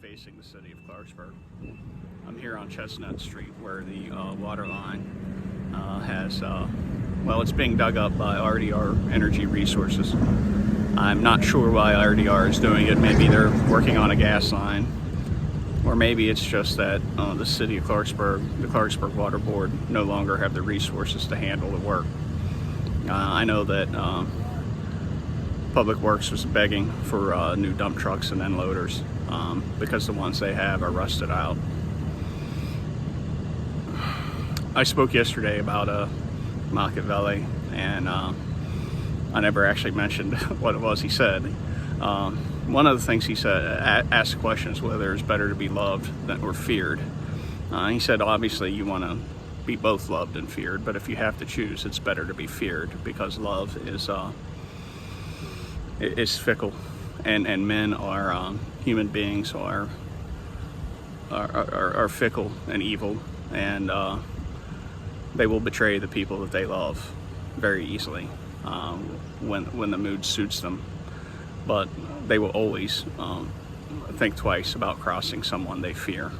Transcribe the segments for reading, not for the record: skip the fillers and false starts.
facing the city of Clarksburg. I'm here on Chestnut Street where the water line it's being dug up by RDR Energy Resources. I'm not sure why RDR is doing it. Maybe they're working on a gas line, or maybe it's just that the city of Clarksburg, the Clarksburg Water Board, no longer have the resources to handle the work. I know that Public Works was begging for new dump trucks and unloaders because the ones they have are rusted out. I spoke yesterday about Machiavelli, and I never actually mentioned what it was he said. One of the things he said, asked questions whether it's better to be loved than or feared. He said, obviously you want to be both loved and feared, but if you have to choose, it's better to be feared, because love is fickle, and men are human beings are fickle and evil, and they will betray the people that they love very easily when the mood suits them. But they will always think twice about crossing someone they fear.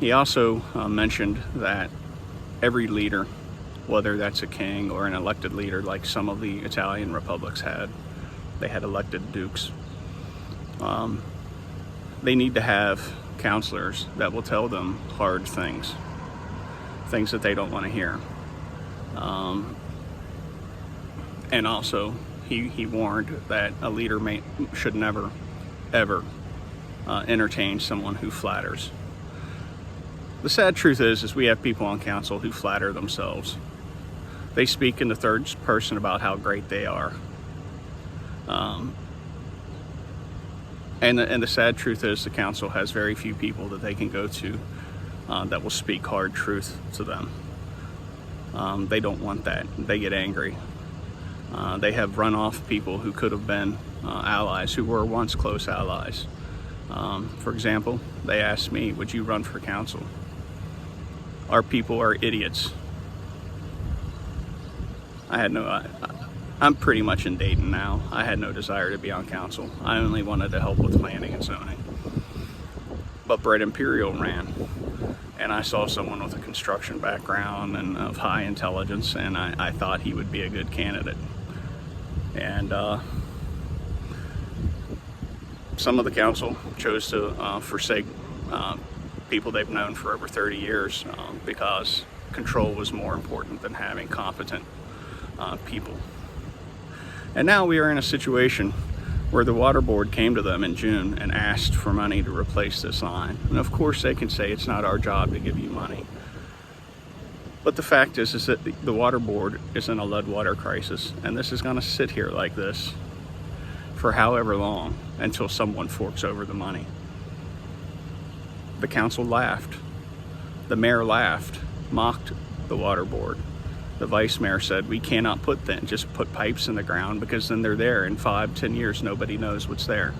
He also mentioned that every leader, whether that's a king or an elected leader like some of the Italian republics had, they had elected dukes, they need to have counselors that will tell them hard things that they don't want to hear. And also, he warned that a leader should never, ever entertain someone who flatters. The sad truth is we have people on council who flatter themselves. They speak in the third person about how great they are. And the sad truth is the council has very few people that they can go to that will speak hard truth to them. They don't want that. They get angry. They have run off people who could have been allies, who were once close allies. For example, they asked me, would you run for council? Our people are idiots. I'm pretty much in Dayton now. I had no desire to be on council. I only wanted to help with planning and zoning. But Brett Imperial ran, and I saw someone with a construction background and of high intelligence, and I thought he would be a good candidate. And some of the council chose to forsake people they've known for over 30 years because control was more important than having competent people. And now we are in a situation where the water board came to them in June and asked for money to replace this line. And of course they can say it's not our job to give you money. But the fact is that the water board is in a lead water crisis, and this is going to sit here like this for however long until someone forks over the money. The council laughed. The mayor laughed, mocked the water board. The vice mayor said, we cannot just put pipes in the ground, because then they're there in 5-10 years, nobody knows what's there.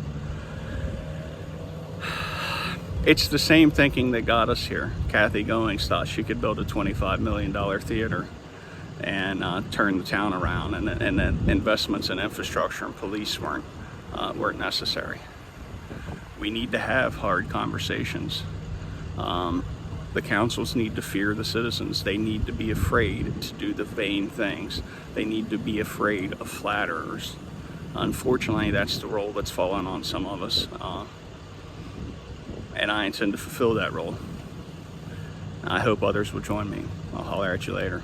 It's the same thinking that got us here. Kathy Goings thought she could build a $25 million theater and turn the town around, and then investments in infrastructure and police weren't necessary. We need to have hard conversations. The councils need to fear the citizens. They need to be afraid to do the vain things. They need to be afraid of flatterers. Unfortunately, that's the role that's fallen on some of us. And I intend to fulfill that role. I hope others will join me. I'll holler at you later.